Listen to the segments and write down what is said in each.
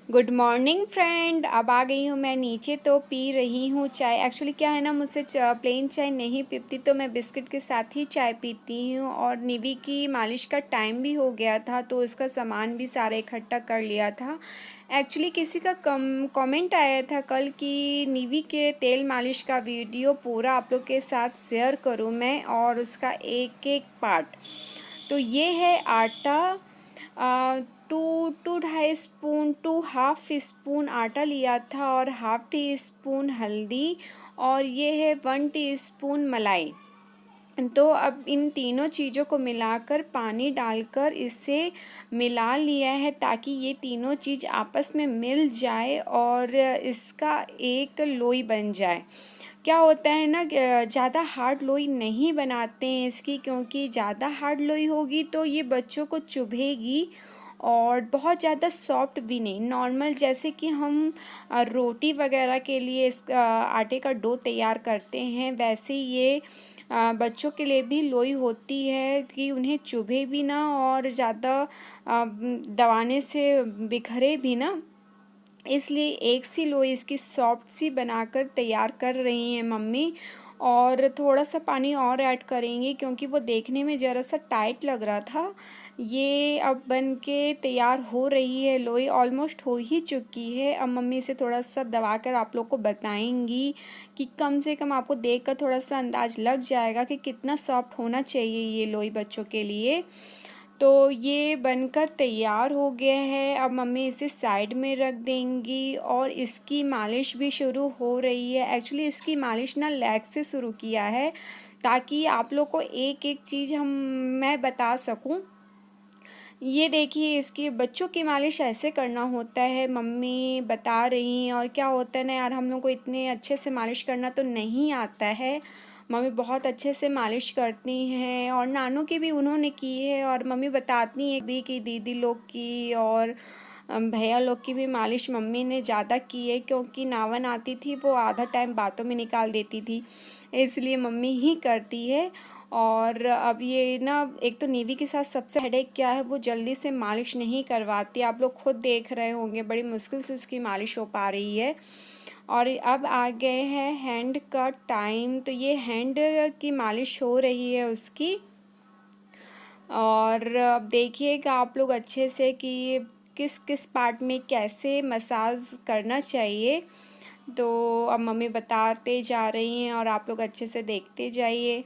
Good morning friend. अब आ गई हूँ मैं नीचे, तो पी रही हूँ चाय। एक्चुअली क्या है ना, मुझसे प्लेन चाय नहीं पीती, तो मैं बिस्किट के साथ ही चाय पीती हूँ। और निवी की मालिश का टाइम भी हो गया था, तो उसका सामान भी सारा इकट्ठा कर लिया था। एक्चुअली किसी का कमेंट आया था कल कि निवी के तेल मालिश का वीडियो पूरा आप लोग के साथ शेयर करूँ मैं, और उसका एक एक पार्ट। तो ये है आटा, टू ढाई स्पून टू हाफ स्पून आटा लिया था, और हाफ टी स्पून हल्दी, और ये है 1 टीस्पून मलाई। तो अब इन तीनों चीज़ों को मिलाकर पानी डालकर इसे मिला लिया है, ताकि ये तीनों चीज़ आपस में मिल जाए और इसका एक लोई बन जाए। क्या होता है ना, ज़्यादा हार्ड लोई नहीं बनाते हैं इसकी, क्योंकि ज़्यादा हार्ड लोई होगी तो ये बच्चों को चुभेगी, और बहुत ज़्यादा सॉफ्ट भी नहीं। नॉर्मल जैसे कि हम रोटी वगैरह के लिए इस आटे का डो तैयार करते हैं, वैसे ये बच्चों के लिए भी लोई होती है कि उन्हें चुभे भी ना, और ज़्यादा दबाने से बिखरे भी ना। इसलिए एक सी लोई इसकी सॉफ्ट सी बनाकर तैयार कर रही हैं मम्मी। और थोड़ा सा पानी और ऐड करेंगे, क्योंकि वो देखने में ज़रा सा टाइट लग रहा था। ये अब बन के तैयार हो रही है, लोई ऑलमोस्ट हो ही चुकी है। अब मम्मी इसे थोड़ा सा दबा कर आप लोग को बताएंगी कि कम से कम आपको देखकर थोड़ा सा अंदाज़ लग जाएगा कि कितना सॉफ्ट होना चाहिए ये लोई बच्चों के लिए। तो ये बनकर तैयार हो गया है। अब मम्मी इसे साइड में रख देंगी, और इसकी मालिश भी शुरू हो रही है। एक्चुअली इसकी मालिश ना लेग से शुरू किया है, ताकि आप लोग को एक एक चीज़ मैं बता सकूं। ये देखिए, इसकी बच्चों की मालिश ऐसे करना होता है, मम्मी बता रही हैं। और क्या होता है ना यार, हम लोग को इतने अच्छे से मालिश करना तो नहीं आता है। मम्मी बहुत अच्छे से मालिश करती हैं, और नानू की भी उन्होंने की है, और मम्मी बताती हैं भी कि दीदी लोग की और भैया लोग की भी मालिश मम्मी ने ज़्यादा की है, क्योंकि नावन आती थी वो आधा टाइम बातों में निकाल देती थी, इसलिए मम्मी ही करती है। और अब ये ना, एक तो नीवी के साथ सबसे हेडेक क्या है, वो जल्दी से मालिश नहीं करवाती। आप लोग खुद देख रहे होंगे, बड़ी मुश्किल से उसकी मालिश हो पा रही है। और अब आ गए हैं हैंड का टाइम, तो ये हैंड की मालिश हो रही है उसकी। और अब देखिएगा आप लोग अच्छे से कि किस किस पार्ट में कैसे मसाज करना चाहिए। तो अब मम्मी बताते जा रही हैं, और आप लोग अच्छे से देखते जाइए।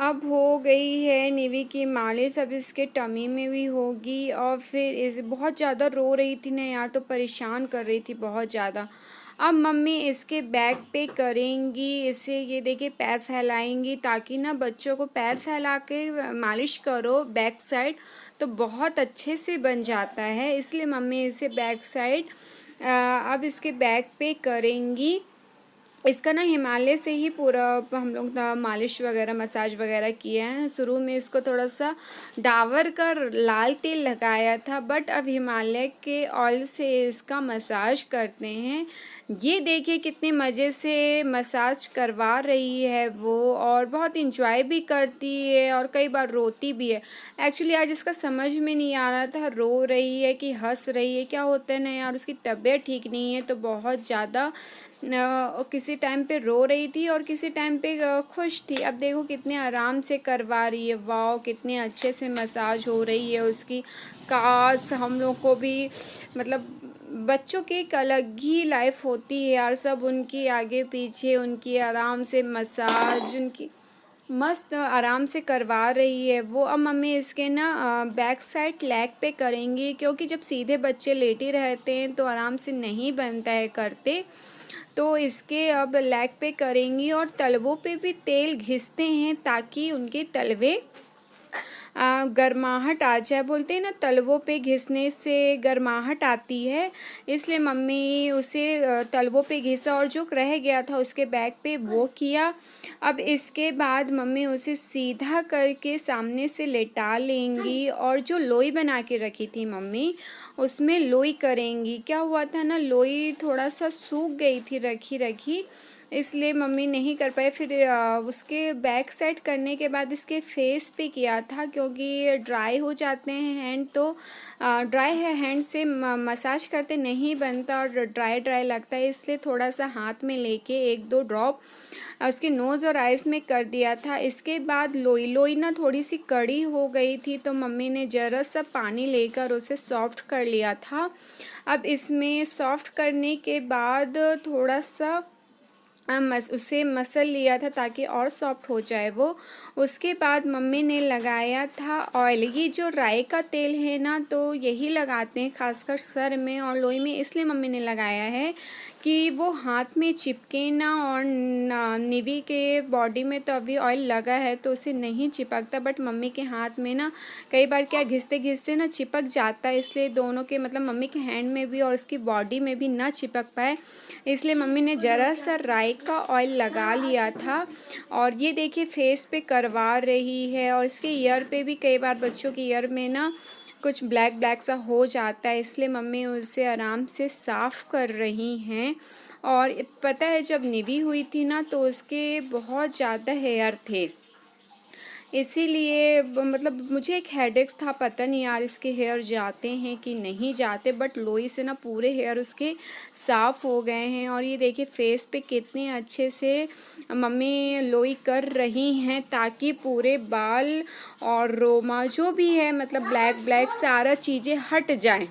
अब हो गई है निवी की मालिश, अब इसके टमी में भी होगी। और फिर इस बहुत ज़्यादा रो रही थी ना यार, तो परेशान कर रही थी बहुत ज़्यादा। अब मम्मी इसके बैक पे करेंगी, इसे ये देखिए पैर फैलाएंगी, ताकि ना बच्चों को पैर फैला के मालिश करो बैक साइड तो बहुत अच्छे से बन जाता है। इसलिए मम्मी इसे बैक साइड अब इसके बैक पे करेंगी। इसका ना हिमालय से ही पूरा हम लोग मालिश वगैरह मसाज वगैरह किया है। शुरू में इसको थोड़ा सा डाबर का लाल तेल लगाया था, बट अब हिमालय के ऑयल से इसका मसाज करते हैं। ये देखिए कितने मज़े से मसाज करवा रही है वो, और बहुत इंजॉय भी करती है और कई बार रोती भी है। एक्चुअली आज इसका समझ में नहीं आ रहा था रो रही है कि हंस रही है, क्या होता है ना यार, उसकी तबीयत ठीक नहीं है तो बहुत ज़्यादा किसी टाइम पे रो रही थी और किसी टाइम पे खुश थी। अब देखो कितने आराम से करवा रही है, वाह कितने अच्छे से मसाज हो रही है उसकी। काश हम लोग को भी, मतलब बच्चों की एक अलग ही लाइफ होती है यार, सब उनकी आगे पीछे उनकी आराम से मसाज उनकी मस्त आराम से करवा रही है वो। अब मम्मी इसके ना बैक साइड लेग पे करेंगी, क्योंकि जब सीधे बच्चे लेटे रहते हैं तो आराम से नहीं बनता है करते, तो इसके अब लेग पे करेंगी। और तलवों पे भी तेल घिसते हैं ताकि उनके तलवे गर्माहट आ जाए। बोलते हैं ना तलवों पे घिसने से गर्माहट आती है, इसलिए मम्मी उसे तलवों पे घिसा और जो रह गया था उसके बैक पे वो किया। अब इसके बाद मम्मी उसे सीधा करके सामने से लेटा लेंगी और जो लोई बना के रखी थी मम्मी उसमें लोई करेंगी। क्या हुआ था ना, लोई थोड़ा सा सूख गई थी रखी रखी, इसलिए मम्मी नहीं कर पाए। फिर उसके बैक साइड करने के बाद इसके फेस पे किया था, क्योंकि ड्राई हो जाते हैं हैंड, तो ड्राई है हैंड से मसाज करते नहीं बनता और ड्राई ड्राई लगता है, इसलिए थोड़ा सा हाथ में लेके एक दो ड्रॉप उसके नोज़ और आइज़ में कर दिया था। इसके बाद लोई ना थोड़ी सी कड़ी हो गई थी, तो मम्मी ने ज़रा सा पानी लेकर उसे सॉफ्ट कर लिया था। अब इसमें सॉफ्ट करने के बाद थोड़ा सा उसे मसल लिया था ताकि और सॉफ्ट हो जाए वो। उसके बाद मम्मी ने लगाया था ऑयल। ये जो राई का तेल है ना, तो यही लगाते हैं खासकर सर में और लोई में, इसलिए मम्मी ने लगाया है कि वो हाथ में चिपके ना। और निवी के बॉडी में तो अभी ऑयल लगा है तो उसे नहीं चिपकता, बट मम्मी के हाथ में ना कई बार क्या घिसते घिसते ना चिपक जाता है, इसलिए दोनों के मतलब मम्मी के हैंड में भी और उसकी बॉडी में भी ना चिपक पाए, इसलिए मम्मी ने ज़रा सा राई का ऑयल लगा लिया था। और ये देखिए फेस पे करवा रही है, और इसके ईयर पे भी कई बार बच्चों के ईयर में ना कुछ ब्लैक ब्लैक सा हो जाता है, इसलिए मम्मी उसे आराम से साफ़ कर रही हैं। और पता है जब निवी हुई थी ना तो उसके बहुत ज़्यादा हेयर थे, इसीलिए मतलब मुझे एक हेडेक था, पता नहीं यार इसके हेयर जाते हैं कि नहीं जाते, बट लोई से ना पूरे हेयर उसके साफ़ हो गए हैं। और ये देखिए फेस पे कितने अच्छे से मम्मी लोई कर रही हैं ताकि पूरे बाल और रोमा जो भी है मतलब ब्लैक ब्लैक सारा चीज़ें हट जाएं।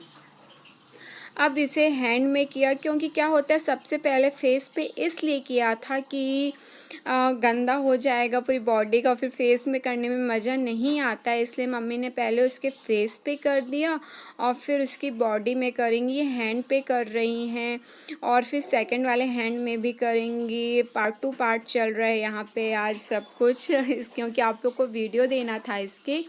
अब इसे हैंड में किया, क्योंकि क्या होता है सबसे पहले फेस पे इसलिए किया था कि गंदा हो जाएगा पूरी बॉडी का, फिर फेस में करने में मज़ा नहीं आता है, इसलिए मम्मी ने पहले उसके फेस पे कर दिया और फिर उसकी बॉडी में करेंगी। ये हैंड पे कर रही हैं और फिर सेकंड वाले हैंड में भी करेंगी। पार्ट टू पार्ट चल रहा है यहाँ पे आज सब कुछ क्योंकि आप लोग को वीडियो देना था इसके,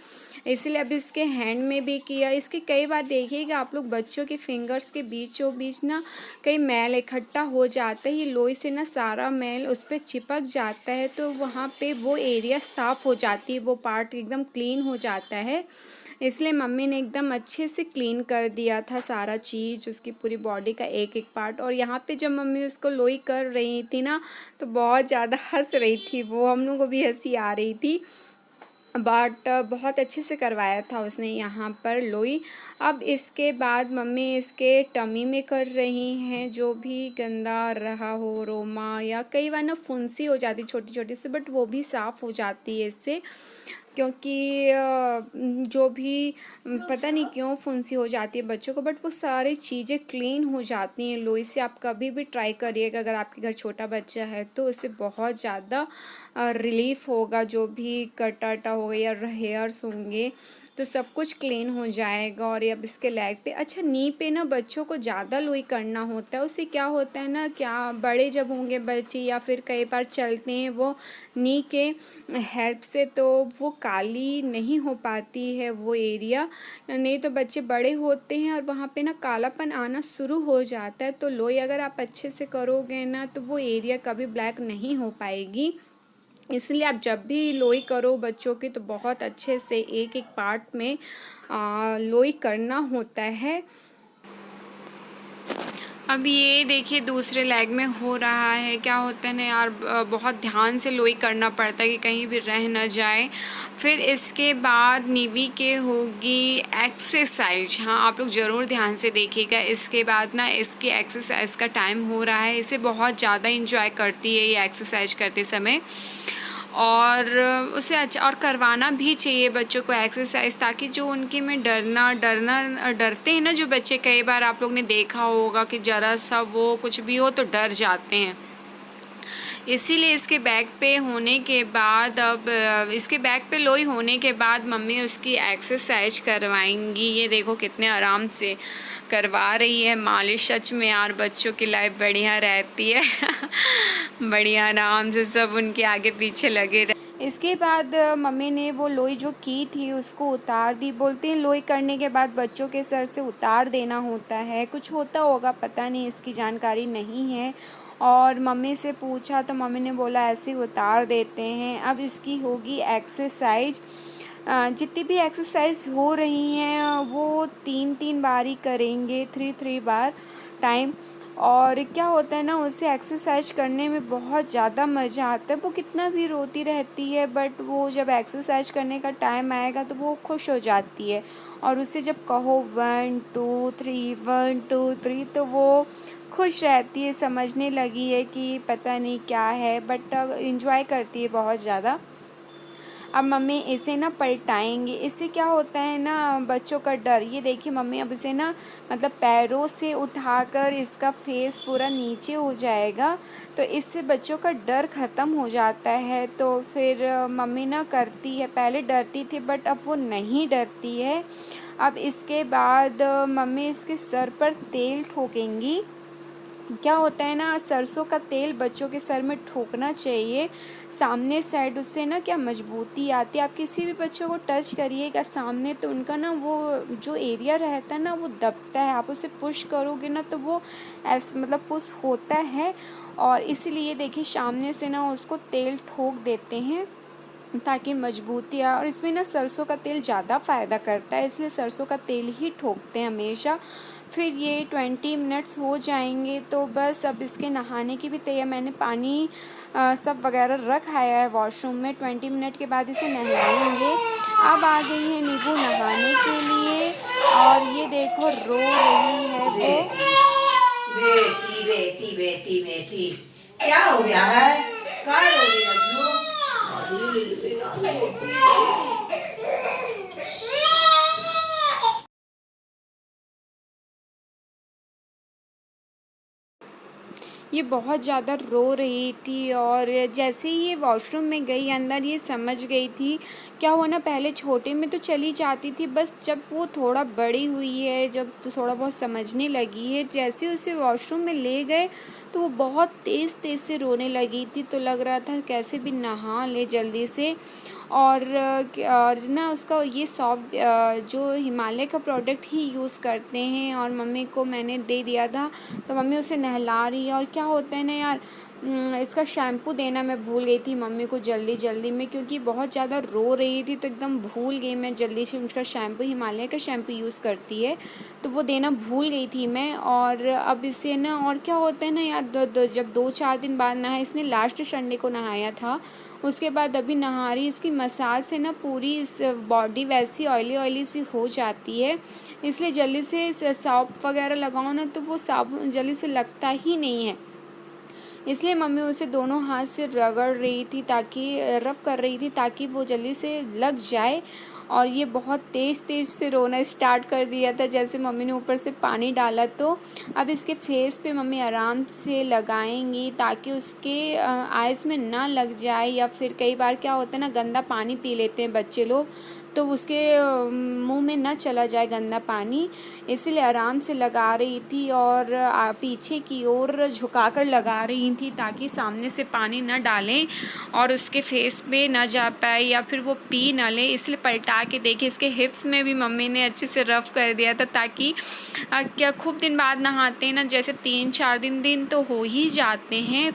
इसलिए अब इसके हैंड में भी किया। इसके कई बार देखिएगा आप लोग बच्चों के फिंगर्स के बीचों बीच ना कई मैल इकट्ठा हो जाता है, ये लोई से ना सारा मैल उस पर चिपक जाता है, तो वहाँ पे वो एरिया साफ़ हो जाती है, वो पार्ट एकदम क्लीन हो जाता है, इसलिए मम्मी ने एकदम अच्छे से क्लीन कर दिया था सारा चीज़, उसकी पूरी बॉडी का एक एक पार्ट। और यहाँ पे जब मम्मी उसको लोई कर रही थी ना तो बहुत ज़्यादा हंस रही थी वो, हम लोग को भी हंसी आ रही थी, बट बहुत अच्छे से करवाया था उसने यहाँ पर लोई। अब इसके बाद मम्मी इसके टमी में कर रही हैं, जो भी गंदा रहा हो रोमा या कई बार ना फुंसी हो जाती छोटी छोटी से, बट वो भी साफ़ हो जाती है इससे, क्योंकि जो भी पता नहीं क्यों फुंसी हो जाती है बच्चों को, बट वो सारी चीज़ें क्लीन हो जाती हैं लोई से। आप कभी भी ट्राई करिएगा अगर आपके घर छोटा बच्चा है तो उससे बहुत ज़्यादा रिलीफ होगा, जो भी कटा होगा या हेयर्स होंगे तो सब कुछ क्लीन हो जाएगा। और अब इसके लेग पे, अच्छा नी पे ना बच्चों को ज़्यादा लोई करना होता है, उससे क्या होता है ना, क्या बड़े जब होंगे बच्चे या फिर कई बार चलते हैं वो नी के हेल्प से, तो वो काली नहीं हो पाती है वो एरिया, नहीं तो बच्चे बड़े होते हैं और वहाँ पे ना कालापन आना शुरू हो जाता है। तो लोई अगर आप अच्छे से करोगे ना तो वो एरिया कभी ब्लैक नहीं हो पाएगी। इसलिए आप जब भी लोई करो बच्चों की तो बहुत अच्छे से एक एक पार्ट में लोई करना होता है। अब ये देखिए दूसरे लेग में हो रहा है। क्या होता है ना यार, बहुत ध्यान से लोई करना पड़ता है कि कहीं भी रह ना जाए। फिर इसके बाद नीवी के होगी एक्सरसाइज। हाँ, आप लोग ज़रूर ध्यान से देखिएगा। इसके बाद ना इसकी एक्सरसाइज का टाइम हो रहा है। इसे बहुत ज़्यादा इंजॉय करती है ये एक्सरसाइज करते समय, और उसे अच्छा और करवाना भी चाहिए बच्चों को एक्सरसाइज, ताकि जो उनके में डरते हैं ना जो बच्चे, कई बार आप लोग ने देखा होगा कि ज़रा सा वो कुछ भी हो तो डर जाते हैं। इसीलिए इसके बैक पे होने के बाद, अब इसके बैक पे लोई होने के बाद मम्मी उसकी एक्सरसाइज करवाएंगी। ये देखो कितने आराम से करवा रही है मालिश। सच में यार बच्चों की लाइफ बढ़िया रहती है बढ़िया आराम से सब उनके आगे पीछे लगे रहे। इसके बाद मम्मी ने वो लोई जो की थी उसको उतार दी। बोलते हैं लोई करने के बाद बच्चों के सर से उतार देना होता है, कुछ होता होगा पता नहीं, इसकी जानकारी नहीं है। और मम्मी से पूछा तो मम्मी ने बोला ऐसे ही उतार देते हैं। अब इसकी होगी एक्सरसाइज। जितनी भी एक्सरसाइज हो रही हैं वो 3-3 बार ही करेंगे, 3-3 बार टाइम। और क्या होता है ना, उसे एक्सरसाइज करने में बहुत ज़्यादा मज़ा आता है। वो कितना भी रोती रहती है बट वो जब एक्सरसाइज करने का टाइम आएगा तो वो खुश हो जाती है। और उसे जब कहो 1 2 3 1 2 3 तो वो खुश रहती है, समझने लगी है कि पता नहीं क्या है, बट इंजॉय करती है बहुत ज़्यादा। अब मम्मी इसे ना पलटाएंगे। इससे क्या होता है ना बच्चों का डर, ये देखिए मम्मी अब इसे ना मतलब पैरों से उठाकर इसका फेस पूरा नीचे हो जाएगा, तो इससे बच्चों का डर ख़त्म हो जाता है। तो फिर मम्मी ना करती है, पहले डरती थी बट अब वो नहीं डरती है। अब इसके बाद मम्मी इसके सर पर तेल ठोकेंगी। क्या होता है ना, सरसों का तेल बच्चों के सर में ठोकना चाहिए सामने साइड, उससे ना क्या मजबूती आती है। आप किसी भी बच्चों को टच करिएगा सामने तो उनका ना वो जो एरिया रहता है ना वो दबता है, आप उसे पुश करोगे ना तो वो ऐसा मतलब पुश होता है। और इसीलिए देखिए सामने से ना उसको तेल ठोक देते हैं ताकि मजबूती आए। और इसमें ना सरसों का तेल ज़्यादा फ़ायदा करता है, इसलिए सरसों का तेल ही ठोकते हैं हमेशा। फिर ये 20 मिनट्स हो जाएंगे तो बस अब इसके नहाने की भी तैयारी, मैंने पानी सब वगैरह रख आया है वॉशरूम में। 20 मिनट के बाद इसे नहलाएंगे। अब आ गई है नींबू नहाने के लिए और ये देखो रो रही है वो। बेटी बेटी बेटी बेटी क्या हो गया है? क्या रो रही है? ये बहुत ज़्यादा रो रही थी और जैसे ही ये वॉशरूम में गई अंदर ये समझ गई थी। क्या हुआ ना, पहले छोटे में तो चली जाती थी, बस जब वो थोड़ा बड़ी हुई है, जब तो थोड़ा बहुत समझने लगी है, जैसे उसे वॉशरूम में ले गए तो वो बहुत तेज़ तेज़ से रोने लगी थी। तो लग रहा था कैसे भी नहा ले जल्दी से। और ना उसका ये सॉफ्ट जो हिमालय का प्रोडक्ट ही यूज़ करते हैं और मम्मी को मैंने दे दिया था तो मम्मी उसे नहला रही है। और क्या होता है ना यार, इसका शैम्पू देना मैं भूल गई थी मम्मी को जल्दी में, क्योंकि बहुत ज़्यादा रो रही थी तो एकदम भूल गई मैं जल्दी से। उसका शैम्पू हिमालय का शैम्पू यूज़ करती है तो वो देना भूल गई थी मैं। और अब इसे ना, और क्या होता है ना यार, जब 2-4 दिन बाद नहाया, इसने लास्ट संडे को नहाया था, उसके बाद अभी नहा रही। इसकी मसाज से ना पूरी इस बॉडी वैसी ऑयली सी हो जाती है, इसलिए जल्दी से साबुन वगैरह लगाओ ना तो वो साबुन जल्दी से लगता ही नहीं है। इसलिए मम्मी उसे दोनों हाथ से रगड़ रही थी, ताकि रफ कर रही थी ताकि वो जल्दी से लग जाए। और ये बहुत तेज़ से रोना स्टार्ट कर दिया था जैसे मम्मी ने ऊपर से पानी डाला। तो अब इसके फेस पे मम्मी आराम से लगाएंगी ताकि उसके आइज़ में ना लग जाए, या फिर कई बार क्या होता है ना, गंदा पानी पी लेते हैं बच्चे लोग तो उसके मुंह में न चला जाए गंदा पानी, इसीलिए आराम से लगा रही थी और पीछे की ओर झुकाकर लगा रही थी ताकि सामने से पानी न डालें और उसके फेस पे ना जा पाए या फिर वो पी ना ले। इसलिए पलटा के देखे, इसके हिप्स में भी मम्मी ने अच्छे से रफ कर दिया था ताकि क्या खूब दिन बाद नहाते हैं ना, जैसे 3-4 दिन तो हो ही जाते हैं,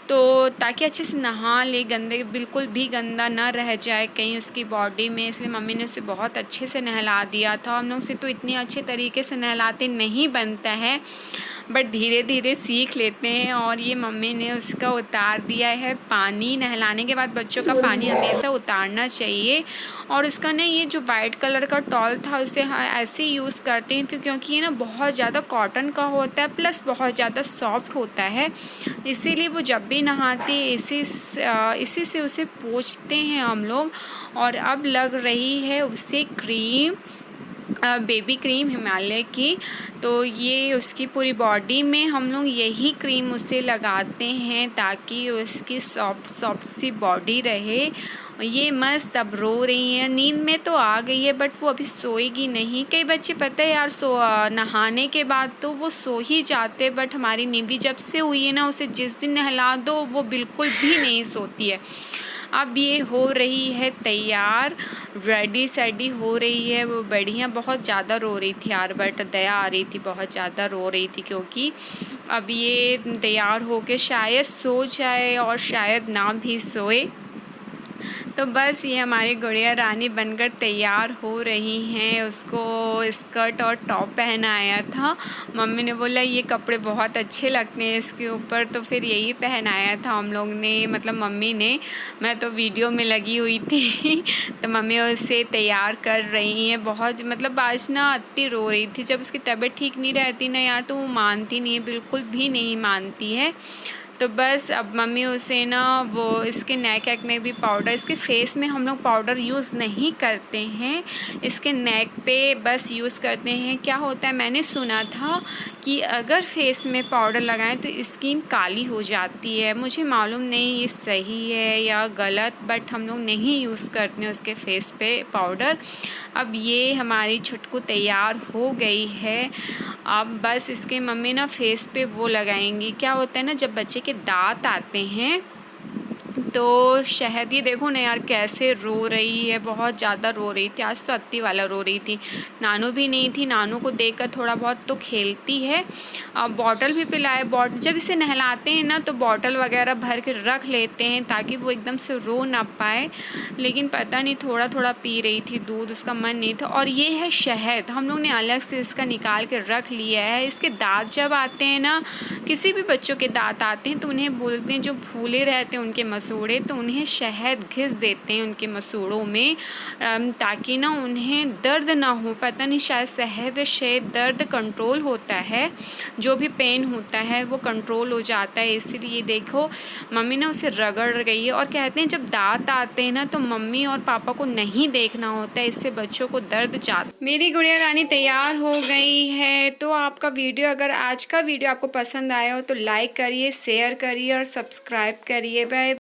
तो ताकि अच्छे से नहा ले, गंदे बिल्कुल भी गंदा ना रह जाए कहीं उसकी बॉडी में। इसलिए मम्मी ने उसे बहुत अच्छे से नहला दिया था। हम लोग से तो इतनी अच्छे तरीके से नहलाते नहीं बनता है, बट धीरे धीरे सीख लेते हैं। और ये मम्मी ने उसका उतार दिया है पानी। नहलाने के बाद बच्चों का पानी हमेशा उतारना चाहिए। और उसका ना ये जो वाइट कलर का टॉल था उसे ऐसे यूज़ करते हैं क्योंकि ये ना बहुत ज़्यादा कॉटन का होता है, प्लस बहुत ज़्यादा सॉफ्ट होता है, इसीलिए वो जब भी नहाते इसी से उसे पोंछते हैं हम लोग। और अब लग रही है उसे क्रीम, बेबी क्रीम हिमालय की। तो ये उसकी पूरी बॉडी में हम लोग यही क्रीम उसे लगाते हैं ताकि उसकी सॉफ्ट सी बॉडी रहे। ये मस्त अब रो रही है, नींद में तो आ गई है बट वो अभी सोएगी नहीं। कई बच्चे पता है यार नहाने के बाद तो वो सो ही जाते, बट हमारी निधि जब से हुई है ना, उसे जिस दिन नहला दो वो बिल्कुल भी नहीं सोती है। अब ये हो रही है तैयार, रेडी सेडी हो रही है वो बढ़िया। बहुत ज़्यादा रो रही थी यार, बट दया आ रही थी, बहुत ज़्यादा रो रही थी क्योंकि अब ये तैयार होके शायद सो जाए और शायद ना भी सोए। तो बस ये हमारी गुड़िया रानी बनकर तैयार हो रही हैं। उसको स्कर्ट और टॉप पहनाया था, मम्मी ने बोला ये कपड़े बहुत अच्छे लगते हैं इसके ऊपर, तो फिर यही पहनाया था हम लोग ने, मतलब मम्मी ने। मैं तो वीडियो में लगी हुई थी तो मम्मी उसे तैयार कर रही हैं। बहुत मतलब आज ना अति रो रही थी। जब उसकी तबीयत ठीक नहीं रहती ना यार, तो वो मानती नहीं है, बिल्कुल भी नहीं मानती है। तो बस अब मम्मी उसे ना वो इसके नेक वेक में भी पाउडर, इसके फेस में हम लोग पाउडर यूज़ नहीं करते हैं, इसके नेक पे बस यूज़ करते हैं। क्या होता है, मैंने सुना था कि अगर फेस में पाउडर लगाएं तो स्किन काली हो जाती है। मुझे मालूम नहीं ये सही है या गलत, बट हम लोग नहीं यूज़ करते हैं उसके फेस पे पाउडर। अब ये हमारी छुटकू तैयार हो गई है। अब बस इसके मम्मी ना फेस पे वो लगाएंगी। क्या होता है ना, जब बच्चे के दांत आते हैं तो शहद, ये देखो ना यार कैसे रो रही है, बहुत ज़्यादा रो रही थी। आज तो अत्ती वाला रो रही थी। नानू भी नहीं थी, नानू को देखकर थोड़ा बहुत तो खेलती है। बॉटल भी पिलाए, जब इसे नहलाते हैं ना तो बॉटल वगैरह भर के रख लेते हैं ताकि वो एकदम से रो ना पाए, लेकिन पता नहीं थोड़ा थोड़ा पी रही थी दूध, उसका मन नहीं था। और ये है शहद, हम लोग ने अलग से इसका निकाल के रख लिया है। इसके दांत जब आते हैं ना, किसी भी बच्चों के दांत आते हैं तो उन्हें बोलते हैं, जो फूले रहते हैं उनके मसूड़े, तो उन्हें शहद घिस देते हैं उनके मसूड़ों में ताकि ना उन्हें दर्द ना हो। पता नहीं, शायद शहद से दर्द कंट्रोल होता है, जो भी पेन होता है वो कंट्रोल हो जाता है। इसीलिए देखो मम्मी ना उसे रगड़ रही है। और कहते हैं जब दांत आते हैं ना तो मम्मी और पापा को नहीं देखना होता है, इससे बच्चों को दर्द जाता। मेरी गुड़िया रानी तैयार हो गई है। तो आपका वीडियो, अगर आज का वीडियो आपको पसंद आया हो तो लाइक करिए, शेयर करिए और सब्सक्राइब करिए। बाय।